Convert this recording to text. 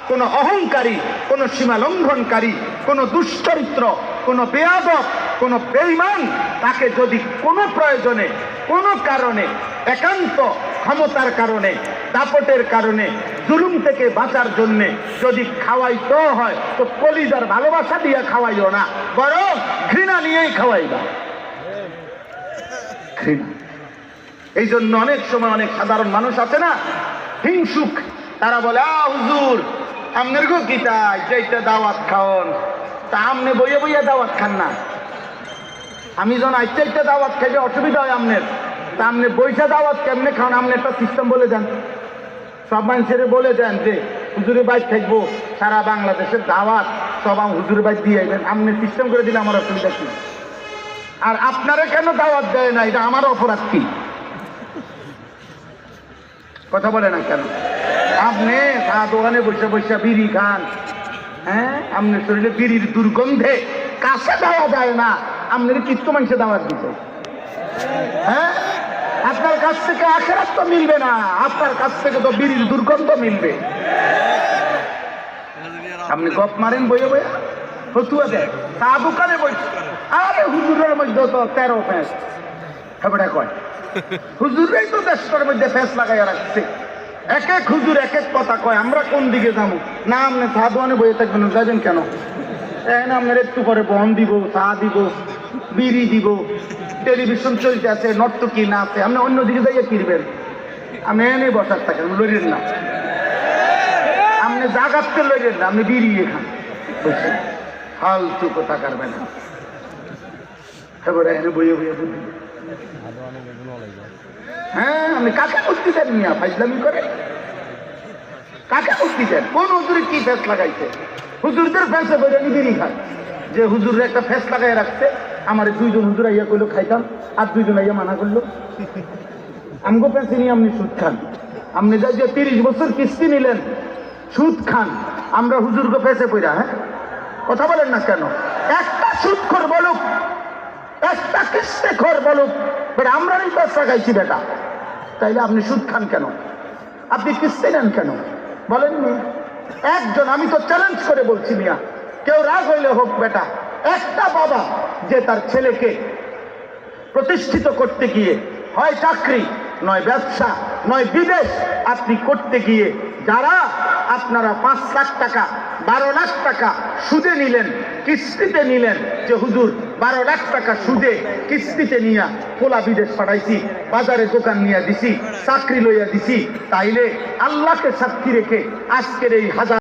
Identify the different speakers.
Speaker 1: কোন অহংকারী, কোন সীমা লঙ্ঘনকারী, কোন দুশ্চরিত্র, কোন বেয়াদব, কোন বেঈমান তাকে যদি কোনো প্রয়োজনে, কোনো কারণে, একান্ত ক্ষমতার কারণে, দাপটের কারণে, জুলুম থেকে বাঁচার জন্যে যদি খাওয়াইতে হয় তো কলিজার ভালোবাসা দিয়ে খাওয়াইও না, বরং ঘৃণা নিয়েই খাওয়াইবা। ঘৃণা। এই জন্য অনেক সময় অনেক সাধারণ মানুষ আছে না, হিংসুক, তারা বলে হুজুর আমনের গো গীতা যেটা দাওয়াত খাওন, তা আমনে বইয়ে বইয়ে দাওয়াত খান না। আমি যখন আইটা দাওয়াত খাইতে অসুবিধা হয় আমনের, তা আমনে বইসা দাওয়াত কেমনে খান, আমনে একটা সিস্টেম বলে যান। সব মানুষের বলে যান যে হুজুরের বাইক থাকবো, সারা বাংলাদেশের দাওয়াত সব হুজুরের বাইক দিয়ে আইবেন, আমনে সিস্টেম করে দিলে আমার অসুবিধা কি? আর আপনারা কেন দাওয়াত দেয় না, এটা আমার অপরাধ কি? কথা বলে না কেন? আপনি চা দোকানে বসে বসে বিড়ি খান, হ্যাঁ, আপনার শরীরে বিড়ির দুর্গন্ধে কাছে দেওয়া যায় না, আপনার কিচ্ছু মানুষে দাওয়াত দিতে। হ্যাঁ, আপনার কাছ থেকে আখেরাত তো মিলবে না, আপনার কাছ থেকে তো বিড়ির দুর্গন্ধ মিলবে। আপনি গপ মারেন বইয়ে বইয়া, ফতুয়া দেয়, চা দোকানে বসে, আরে হুজুরের মধ্যে তো 13 ফ্যাঁস, হেবড়া কয় হুজুরাই তো দেশের মধ্যে ফ্যাঁস লাগাইয়া রাখছে। এক এক হুজুর এক এক কথা কয়, আমরা কোন দিকে যাবো? না আপনি চা দোকানে বইয়ে থাকবেন, যাবেন কেন? আপনার একটু পরে বন দিব, চা দিব, বিড়ি দিব, টেলিভিশন চলতে আছে, নর্তকী না আছে, আপনি অন্যদিকে যাইয়া কিনবেন। আপনি এনে বসার থাকেন, লড়েন না, আপনি জাগাতে লড়েন না, আপনি বিড়িয়ে খান বসে, ফালতু কথা করবেন না। এবারে এনে বইয়ে বইয়ে বুঝি, হ্যাঁ, আপনি কাকে মুক্তি দেন মিয়া? ফাইজলামি করে কাকে মুক্তি দেন? কোন হুজুরে কি ফেস লাগাইছে? হুজুরদের ফেসে বইটা বিড়ি খায়, যে হুজুর একটা ফেস লাগাই রাখছে, আমার 2 জন হুজুর আইয়া কইলো খাইতাম, আর 2 জন আইয়া মানা করলো। আমগো পেঁচে নিয়ে আপনি সুদ খান, আপনি যাই যে 30 বছর কিস্তি নিলেন, সুদ খান, আমরা হুজুরকে ফেসে পইরা। হ্যাঁ, কথা বলেন না কেন? একটা সুদখোর বলুক, একটা কিস্তিখোর বলুক, বেটা আমরাই পয়সা খাইছি বেটা, তাইলে আপনি সুদ খান কেন? আপনি কিস্তি নেন কেন? বলেননি একজন? আমি তো চ্যালেঞ্জ করে বলছি মিয়া, কেউ রাগ হইলে হোক বেটা, একটা বাবা যে তার ছেলেকে প্রতিষ্ঠিত করতে গিয়ে হয় চাকরি, নয় ব্যবসা, নয় বিদেশ আপনি করতে গিয়ে, যারা আপনারা 5 লাখ টাকা 12 লাখ টাকা সুদে নিলেন, কিস্তিতে নিলেন, যে হুজুর 12 লাখ টাকা সুদে কিস্তিতে নিয়া পোলা বিদেশ পাঠাইছি, বাজারে দোকান নিয়ে দিছি, চাকরি লইয়া দিছি, তাইলে আল্লাহকে সাক্ষী রেখে আজকের এই হাজার